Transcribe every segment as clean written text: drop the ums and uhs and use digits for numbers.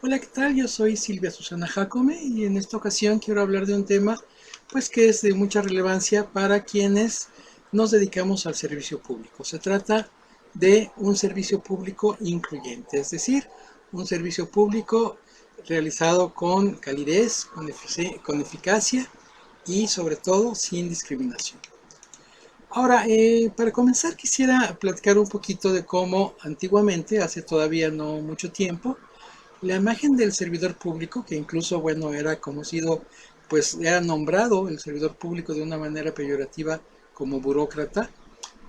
Hola, ¿qué tal? Yo soy Silvia Susana Jacome y en esta ocasión quiero hablar de un tema pues que es de mucha relevancia para quienes nos dedicamos al servicio público. Se trata de un servicio público incluyente, es decir, un servicio público realizado con calidez, con eficacia y sobre todo sin discriminación. Ahora, para comenzar quisiera platicar un poquito de cómo antiguamente, hace todavía no mucho tiempo, la imagen del servidor público, que incluso, bueno, era conocido, pues era nombrado el servidor público de una manera peyorativa como burócrata,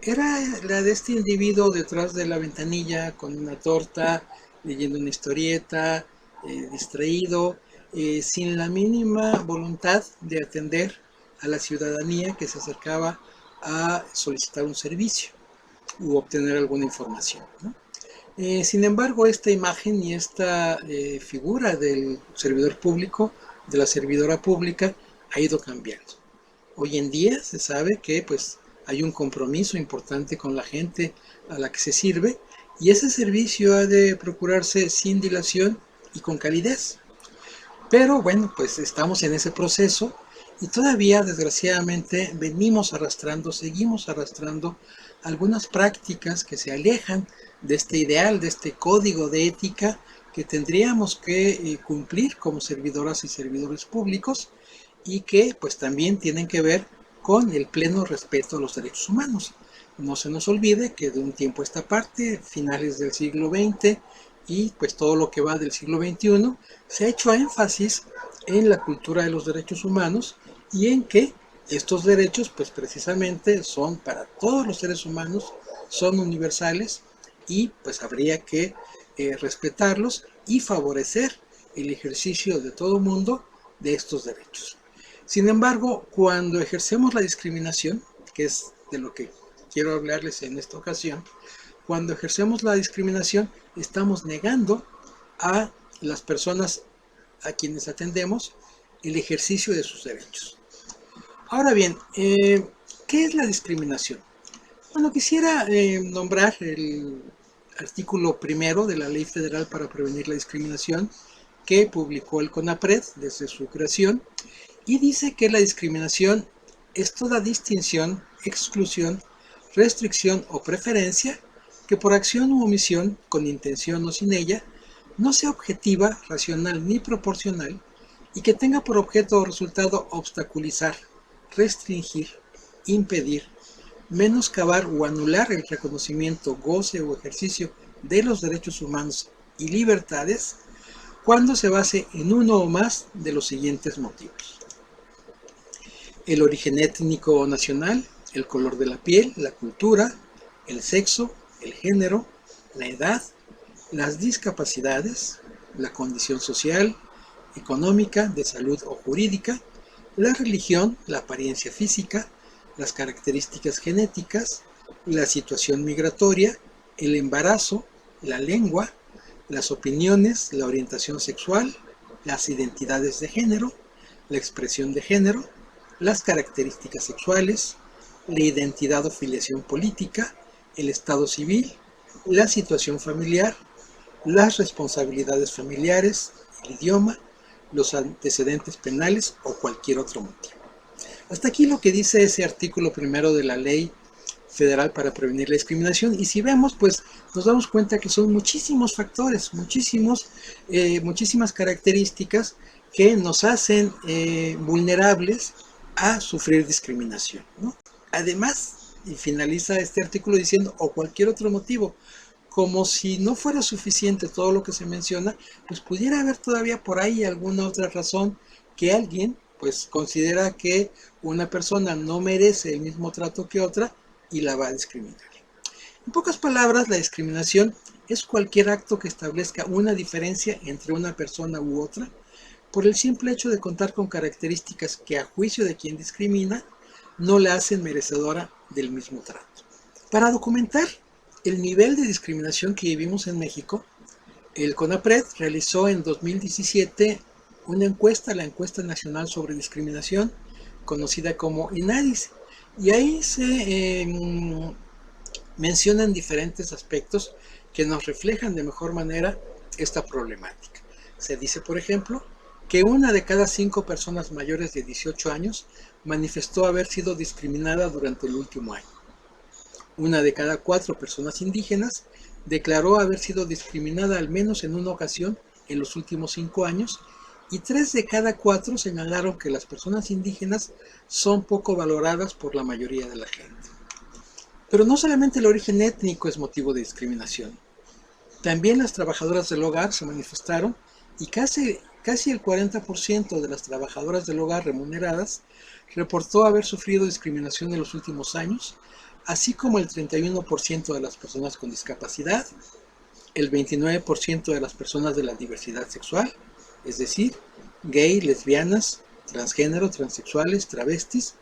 era la de este individuo detrás de la ventanilla con una torta, leyendo una historieta, distraído, sin la mínima voluntad de atender a la ciudadanía que se acercaba a solicitar un servicio u obtener alguna información, ¿no? Sin embargo, esta imagen y esta figura del servidor público, de la servidora pública, ha ido cambiando. Hoy en día se sabe que pues hay un compromiso importante con la gente a la que se sirve y ese servicio ha de procurarse sin dilación y con calidez. Pero bueno, pues estamos en ese proceso y todavía desgraciadamente venimos arrastrando, seguimos arrastrando algunas prácticas que se alejan de este ideal, de este código de ética que tendríamos que cumplir como servidoras y servidores públicos y que pues también tienen que ver con el pleno respeto a los derechos humanos. No se nos olvide que de un tiempo a esta parte, finales del siglo XX y pues todo lo que va del siglo XXI, se ha hecho énfasis en la cultura de los derechos humanos y en que estos derechos pues precisamente son para todos los seres humanos, son universales y pues habría que respetarlos y favorecer el ejercicio de todo mundo de estos derechos. Sin embargo, cuando ejercemos la discriminación, que es de lo que quiero hablarles en esta ocasión, cuando ejercemos la discriminación estamos negando a las personas a quienes atendemos el ejercicio de sus derechos. Ahora bien, ¿qué es la discriminación? Bueno, quisiera nombrar el artículo primero de la Ley Federal para Prevenir la Discriminación que publicó el CONAPRED desde su creación y dice que la discriminación es toda distinción, exclusión, restricción o preferencia que por acción u omisión, con intención o sin ella, no sea objetiva, racional ni proporcional y que tenga por objeto o resultado obstaculizar, restringir, impedir, menoscabar o anular el reconocimiento, goce o ejercicio de los derechos humanos y libertades cuando se base en uno o más de los siguientes motivos: el origen étnico o nacional, el color de la piel, la cultura, el sexo, el género, la edad, las discapacidades, la condición social, económica, de salud o jurídica, la religión, la apariencia física, las características genéticas, la situación migratoria, el embarazo, la lengua, las opiniones, la orientación sexual, las identidades de género, la expresión de género, las características sexuales, la identidad o filiación política, el estado civil, la situación familiar, las responsabilidades familiares, el idioma, los antecedentes penales o cualquier otro motivo. Hasta aquí lo que dice ese artículo primero de la Ley Federal para Prevenir la Discriminación, y si vemos, pues nos damos cuenta que son muchísimos factores, muchísimas características que nos hacen vulnerables a sufrir discriminación, ¿no? Además, y finaliza este artículo diciendo, o cualquier otro motivo, como si no fuera suficiente todo lo que se menciona, pues pudiera haber todavía por ahí alguna otra razón que alguien pues considera que una persona no merece el mismo trato que otra y la va a discriminar. En pocas palabras, la discriminación es cualquier acto que establezca una diferencia entre una persona u otra por el simple hecho de contar con características que a juicio de quien discrimina no la hacen merecedora del mismo trato. Para documentar el nivel de discriminación que vivimos en México, el CONAPRED realizó en 2017 una encuesta, la Encuesta Nacional sobre Discriminación, conocida como INADIS, y ahí se mencionan diferentes aspectos que nos reflejan de mejor manera esta problemática. Se dice, por ejemplo, que una de cada 5 personas mayores de 18 años manifestó haber sido discriminada durante el último año. Una de cada 4 personas indígenas declaró haber sido discriminada al menos en una ocasión en los últimos 5 años, y 3 de cada 4 señalaron que las personas indígenas son poco valoradas por la mayoría de la gente. Pero no solamente el origen étnico es motivo de discriminación. También las trabajadoras del hogar se manifestaron, y casi el 40% de las trabajadoras del hogar remuneradas reportó haber sufrido discriminación en los últimos años, así como el 31% de las personas con discapacidad, el 29% de las personas de la diversidad sexual, es decir, gay, lesbianas, transgénero, transexuales, travestis,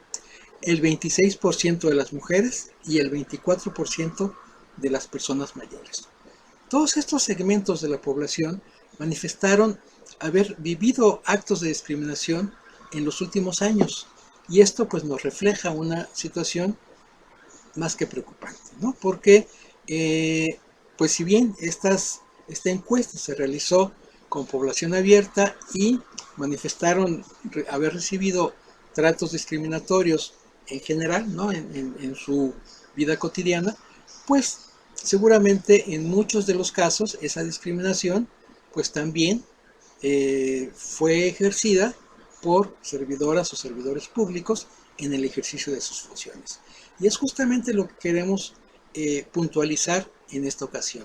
el 26% de las mujeres y el 24% de las personas mayores. Todos estos segmentos de la población manifestaron haber vivido actos de discriminación en los últimos años, y esto pues nos refleja una situación más que preocupante, ¿no? Porque pues si bien esta encuesta se realizó con población abierta y manifestaron haber recibido tratos discriminatorios en general, ¿no? en su vida cotidiana, pues seguramente en muchos de los casos esa discriminación pues también fue ejercida por servidoras o servidores públicos en el ejercicio de sus funciones. Y es justamente lo que queremos puntualizar en esta ocasión.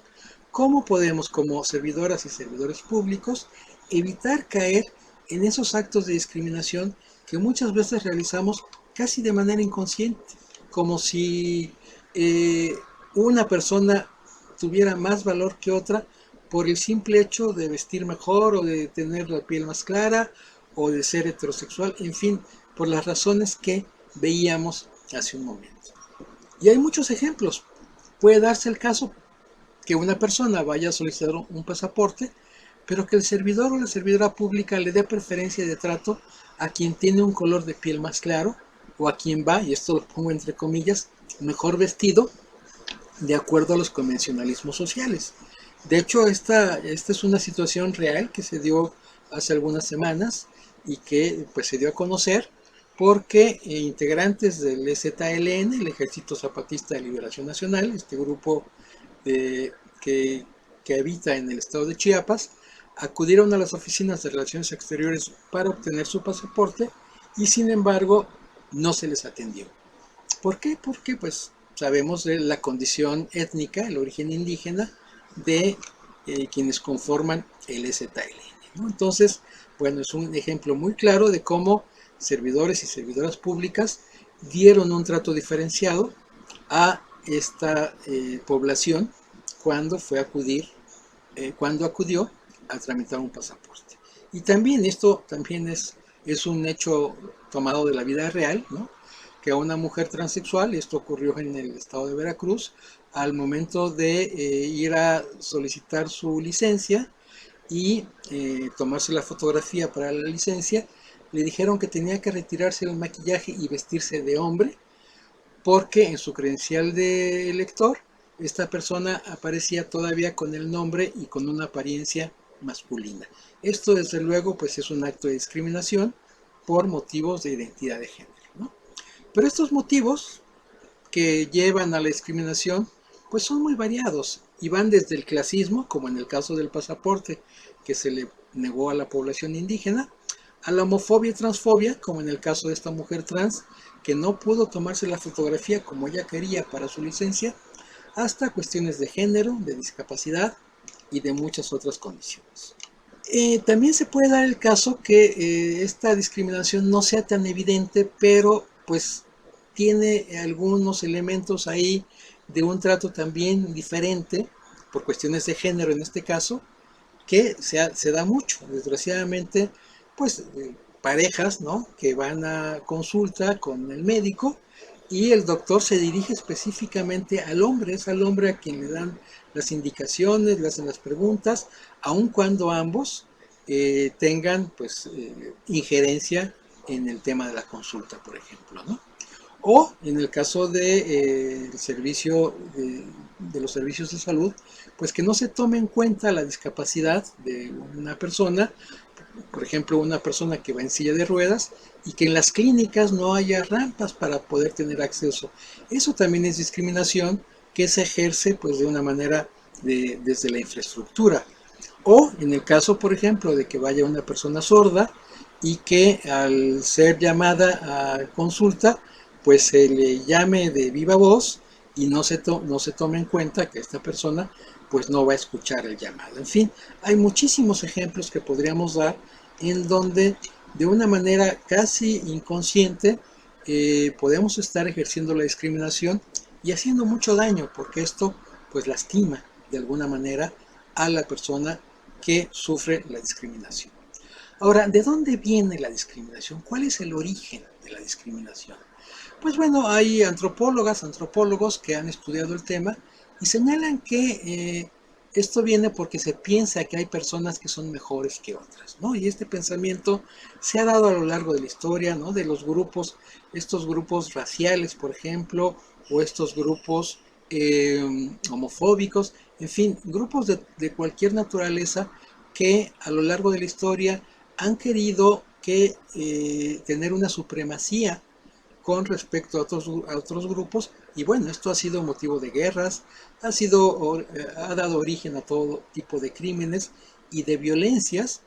¿Cómo podemos, como servidoras y servidores públicos, evitar caer en esos actos de discriminación que muchas veces realizamos casi de manera inconsciente? Como si una persona tuviera más valor que otra por el simple hecho de vestir mejor o de tener la piel más clara o de ser heterosexual, en fin, por las razones que veíamos hace un momento. Y hay muchos ejemplos. Puede darse el caso que una persona vaya a solicitar un pasaporte, pero que el servidor o la servidora pública le dé preferencia de trato a quien tiene un color de piel más claro, o a quien va, y esto lo pongo entre comillas, mejor vestido de acuerdo a los convencionalismos sociales. De hecho, esta es una situación real que se dio hace algunas semanas y que pues se dio a conocer porque integrantes del EZLN, el Ejército Zapatista de Liberación Nacional, este grupo que habita en el estado de Chiapas, acudieron a las oficinas de Relaciones Exteriores para obtener su pasaporte y sin embargo no se les atendió. ¿Por qué? Porque pues sabemos de la condición étnica, el origen indígena de quienes conforman el EZLN, ¿no? Entonces, bueno, es un ejemplo muy claro de cómo servidores y servidoras públicas dieron un trato diferenciado a esta población cuando cuando acudió a tramitar un pasaporte. Y también esto también es un hecho tomado de la vida real, ¿no? Que a una mujer transexual, esto ocurrió en el estado de Veracruz, al momento de ir a solicitar su licencia y tomarse la fotografía para la licencia, le dijeron que tenía que retirarse el maquillaje y vestirse de hombre, porque en su credencial de elector esta persona aparecía todavía con el nombre y con una apariencia masculina. Esto desde luego pues es un acto de discriminación por motivos de identidad de género, ¿no? Pero estos motivos que llevan a la discriminación pues son muy variados y van desde el clasismo, como en el caso del pasaporte que se le negó a la población indígena, a la homofobia y transfobia, como en el caso de esta mujer trans que no pudo tomarse la fotografía como ella quería para su licencia, hasta cuestiones de género, de discapacidad y de muchas otras condiciones. También se puede dar el caso que esta discriminación no sea tan evidente, pero pues tiene algunos elementos ahí de un trato también diferente, por cuestiones de género en este caso, que se da mucho. Desgraciadamente, pues parejas, ¿no? Que van a consulta con el médico y el doctor se dirige específicamente al hombre, es al hombre a quien le dan las indicaciones, le hacen las preguntas, aun cuando ambos tengan pues injerencia en el tema de la consulta, por ejemplo, ¿no? O en el caso de el servicio de los servicios de salud, pues que no se tome en cuenta la discapacidad de una persona, por ejemplo, una persona que va en silla de ruedas y que en las clínicas no haya rampas para poder tener acceso. Eso también es discriminación que se ejerce pues de una manera desde la infraestructura. O en el caso, por ejemplo, de que vaya una persona sorda y que al ser llamada a consulta, pues se le llame de viva voz y no se tome en cuenta que esta persona pues no va a escuchar el llamado. En fin, hay muchísimos ejemplos que podríamos dar en donde de una manera casi inconsciente podemos estar ejerciendo la discriminación y haciendo mucho daño, porque esto pues lastima de alguna manera a la persona que sufre la discriminación. Ahora, ¿de dónde viene la discriminación? ¿Cuál es el origen de la discriminación? Pues bueno, hay antropólogos que han estudiado el tema y señalan que esto viene porque se piensa que hay personas que son mejores que otras, ¿no? Y este pensamiento se ha dado a lo largo de la historia, ¿no? De los grupos, estos grupos raciales, por ejemplo, o estos grupos homofóbicos, en fin, grupos de cualquier naturaleza que a lo largo de la historia han querido tener una supremacía con respecto a otros grupos y bueno, esto ha sido motivo de guerras, ha dado origen a todo tipo de crímenes y de violencias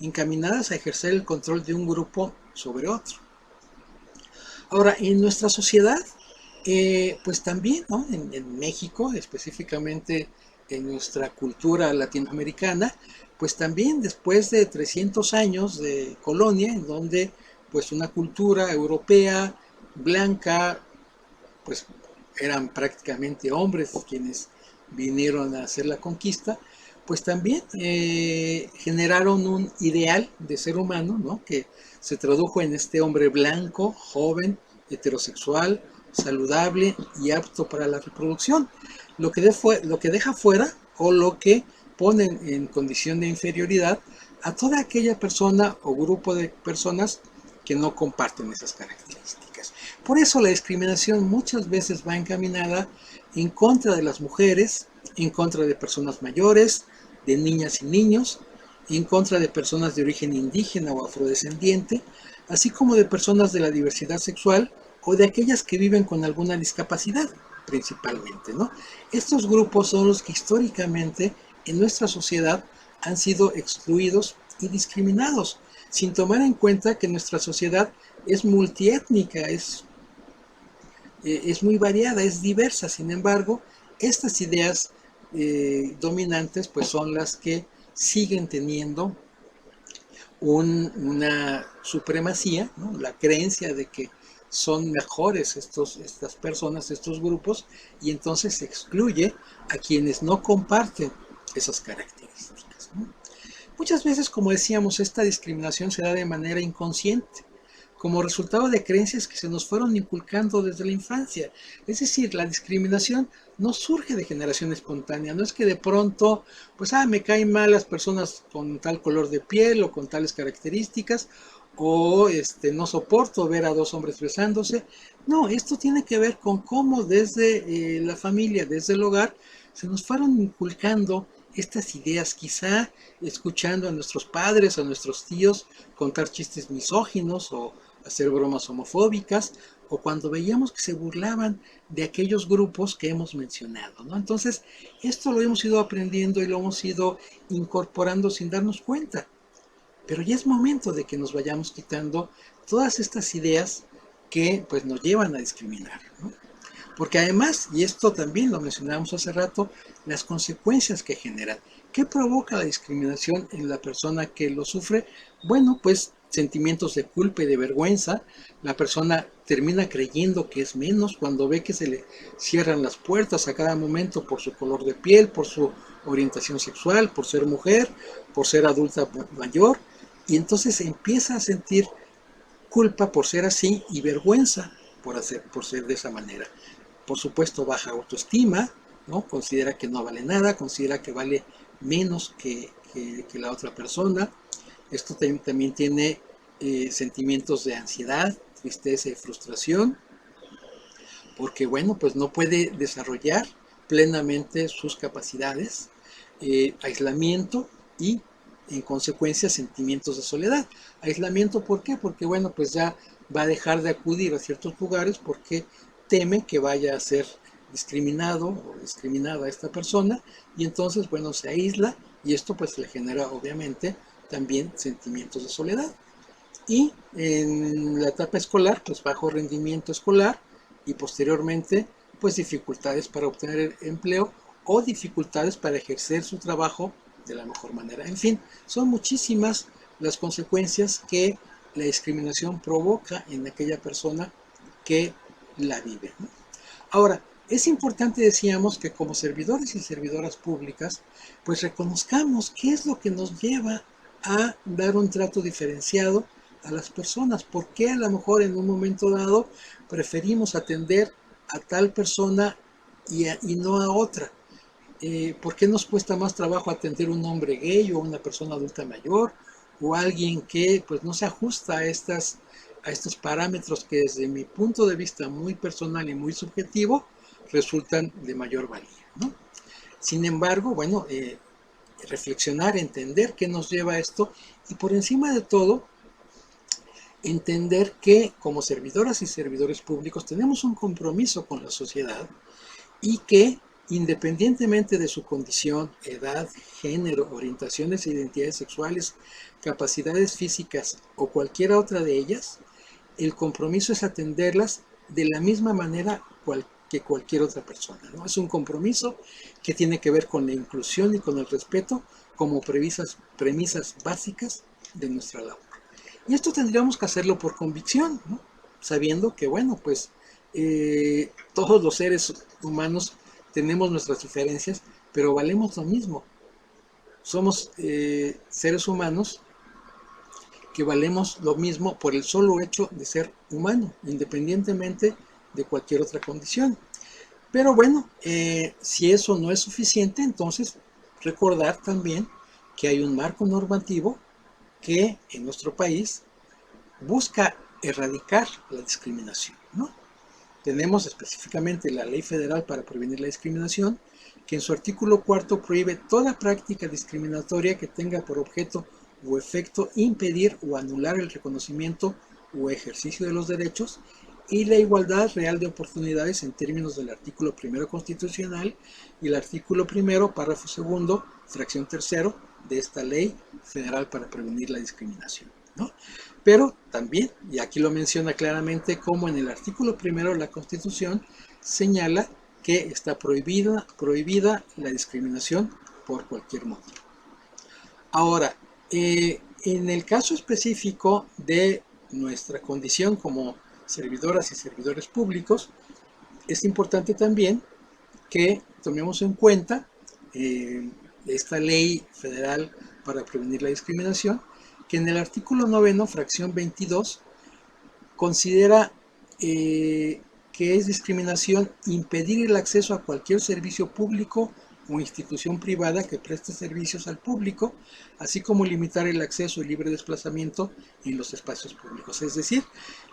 encaminadas a ejercer el control de un grupo sobre otro. Ahora, en nuestra sociedad, pues también, ¿no? En México, específicamente en nuestra cultura latinoamericana, pues también después de 300 años de colonia, en donde pues una cultura europea blanca, pues eran prácticamente hombres quienes vinieron a hacer la conquista, pues también generaron un ideal de ser humano, ¿no? Que se tradujo en este hombre blanco, joven, heterosexual, saludable y apto para la reproducción, lo que deja fuera o lo que pone en condición de inferioridad a toda aquella persona o grupo de personas que no comparten esas características. Por eso la discriminación muchas veces va encaminada en contra de las mujeres, en contra de personas mayores, de niñas y niños, en contra de personas de origen indígena o afrodescendiente, así como de personas de la diversidad sexual o de aquellas que viven con alguna discapacidad, principalmente, ¿no? Estos grupos son los que históricamente en nuestra sociedad han sido excluidos y discriminados, sin tomar en cuenta que nuestra sociedad es multiétnica, es muy variada, es diversa. Sin embargo, estas ideas dominantes pues son las que siguen teniendo una supremacía, ¿no? La creencia de que son mejores estas personas, estos grupos, y entonces se excluye a quienes no comparten esas características, ¿no? Muchas veces, como decíamos, esta discriminación se da de manera inconsciente, como resultado de creencias que se nos fueron inculcando desde la infancia. Es decir, la discriminación no surge de generación espontánea, no es que de pronto, pues, me caen mal las personas con tal color de piel o con tales características, o no soporto ver a dos hombres besándose. No, esto tiene que ver con cómo desde la familia, desde el hogar, se nos fueron inculcando estas ideas, quizá escuchando a nuestros padres, a nuestros tíos contar chistes misóginos o hacer bromas homofóbicas, o cuando veíamos que se burlaban de aquellos grupos que hemos mencionado, ¿no? Entonces, esto lo hemos ido aprendiendo y lo hemos ido incorporando sin darnos cuenta. Pero ya es momento de que nos vayamos quitando todas estas ideas que pues nos llevan a discriminar, ¿no? Porque además, y esto también lo mencionábamos hace rato, las consecuencias que genera. ¿Qué provoca la discriminación en la persona que lo sufre? Bueno, pues sentimientos de culpa y de vergüenza. La persona termina creyendo que es menos cuando ve que se le cierran las puertas a cada momento por su color de piel, por su orientación sexual, por ser mujer, por ser adulta mayor. Y entonces empieza a sentir culpa por ser así y vergüenza por ser de esa manera. Por supuesto, baja autoestima, ¿no? Considera que no vale nada, considera que vale menos que la otra persona. Esto también tiene sentimientos de ansiedad, tristeza y frustración, porque bueno, pues no puede desarrollar plenamente sus capacidades, aislamiento y en consecuencia sentimientos de soledad. Aislamiento, ¿por qué? Porque bueno, pues ya va a dejar de acudir a ciertos lugares porque teme que vaya a ser discriminado o discriminada a esta persona, y entonces bueno, se aísla, y esto pues le genera obviamente también sentimientos de soledad. Y en la etapa escolar, pues bajo rendimiento escolar, y posteriormente pues dificultades para obtener empleo o dificultades para ejercer su trabajo de la mejor manera. En fin, son muchísimas las consecuencias que la discriminación provoca en aquella persona que la vive, ¿no? Ahora, es importante, decíamos, que como servidores y servidoras públicas, pues reconozcamos qué es lo que nos lleva a dar un trato diferenciado a las personas. ¿Por qué a lo mejor en un momento dado preferimos atender a tal persona y no a otra? ¿Por qué nos cuesta más trabajo atender a un hombre gay o a una persona adulta mayor o a alguien que pues no se ajusta a estos parámetros que desde mi punto de vista muy personal y muy subjetivo resultan de mayor valía, ¿no? Sin embargo, bueno, reflexionar, entender qué nos lleva a esto, y por encima de todo, entender que como servidoras y servidores públicos tenemos un compromiso con la sociedad, y que independientemente de su condición, edad, género, orientaciones e identidades sexuales, capacidades físicas o cualquier otra de ellas, el compromiso es atenderlas de la misma manera que cualquier otra persona, ¿no? Es un compromiso que tiene que ver con la inclusión y con el respeto como premisas básicas de nuestra labor. Y esto tendríamos que hacerlo por convicción, ¿no? Sabiendo que, bueno, pues todos los seres humanos tenemos nuestras diferencias, pero valemos lo mismo. Somos seres humanos que valemos lo mismo por el solo hecho de ser humano, independientemente de cualquier otra condición. Pero bueno, si eso no es suficiente, entonces recordar también que hay un marco normativo que en nuestro país busca erradicar la discriminación, ¿no? Tenemos específicamente la Ley Federal para Prevenir la Discriminación, que en su artículo 4 prohíbe toda práctica discriminatoria que tenga por objeto o efecto impedir o anular el reconocimiento o ejercicio de los derechos y la igualdad real de oportunidades en términos del artículo 1 constitucional y el artículo 1, párrafo 2, fracción 3 de esta Ley Federal para Prevenir la Discriminación, ¿no? Pero también, y aquí lo menciona claramente, como en el artículo 1 de la Constitución señala que está prohibida la discriminación por cualquier motivo. Ahora, en el caso específico de nuestra condición como servidoras y servidores públicos, es importante también que tomemos en cuenta esta Ley Federal para Prevenir la Discriminación, que en el artículo 9, fracción 22, considera que es discriminación impedir el acceso a cualquier servicio público o institución privada que preste servicios al público, así como limitar el acceso y libre desplazamiento en los espacios públicos. Es decir,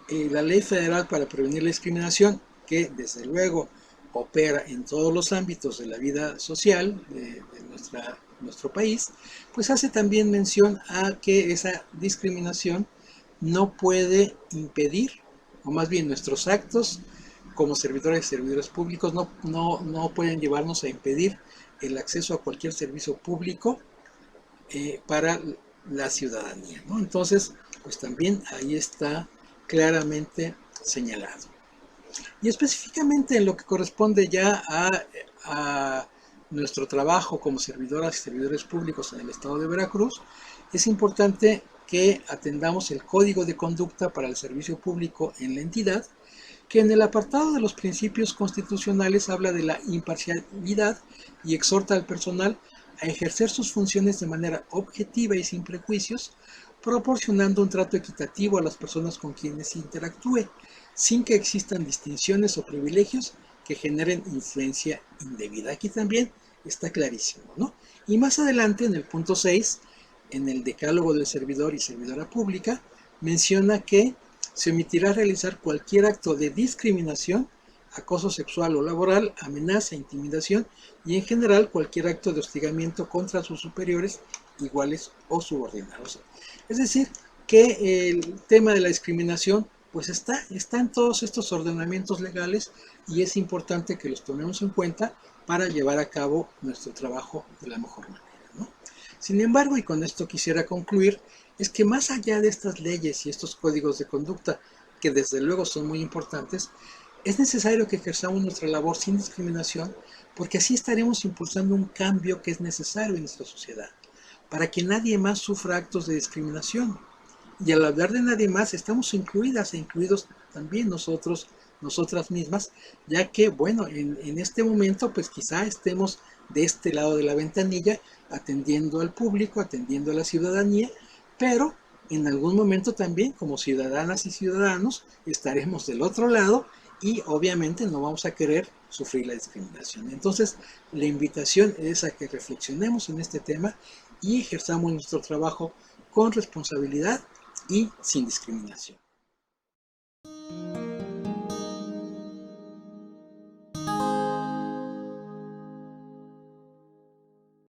la Ley Federal para Prevenir la Discriminación, que desde luego opera en todos los ámbitos de la vida social de nuestro país, pues hace también mención a que esa discriminación no puede impedir, o más bien nuestros actos como servidores y servidores públicos no pueden llevarnos a impedir el acceso a cualquier servicio público para la ciudadanía, ¿no? Entonces, pues también ahí está claramente señalado. Y específicamente en lo que corresponde ya a nuestro trabajo como servidoras y servidores públicos en el estado de Veracruz, es importante que atendamos el Código de Conducta para el Servicio Público en la entidad, que en el apartado de los principios constitucionales habla de la imparcialidad y exhorta al personal a ejercer sus funciones de manera objetiva y sin prejuicios, proporcionando un trato equitativo a las personas con quienes interactúe, sin que existan distinciones o privilegios que generen influencia indebida. Aquí también está clarísimo, ¿no? Y más adelante, en el punto 6, en el decálogo del servidor y servidora pública, menciona que se omitirá realizar cualquier acto de discriminación acoso sexual o laboral, amenaza, intimidación y en general cualquier acto de hostigamiento contra sus superiores, iguales o subordinados. Es decir, que el tema de la discriminación pues está en todos estos ordenamientos legales y es importante que los tomemos en cuenta para llevar a cabo nuestro trabajo de la mejor manera, ¿no? Sin embargo, y con esto quisiera concluir, es que más allá de estas leyes y estos códigos de conducta, que desde luego son muy importantes, es necesario que ejerzamos nuestra labor sin discriminación, porque así estaremos impulsando un cambio que es necesario en nuestra sociedad, para que nadie más sufra actos de discriminación. Y al hablar de nadie más, estamos incluidas e incluidos también nosotros, nosotras mismas, ya que, bueno, en este momento, pues quizá estemos de este lado de la ventanilla, atendiendo al público, atendiendo a la ciudadanía, pero en algún momento también, como ciudadanas y ciudadanos, estaremos del otro lado y obviamente no vamos a querer sufrir la discriminación. Entonces, la invitación es a que reflexionemos en este tema y ejerzamos nuestro trabajo con responsabilidad y sin discriminación.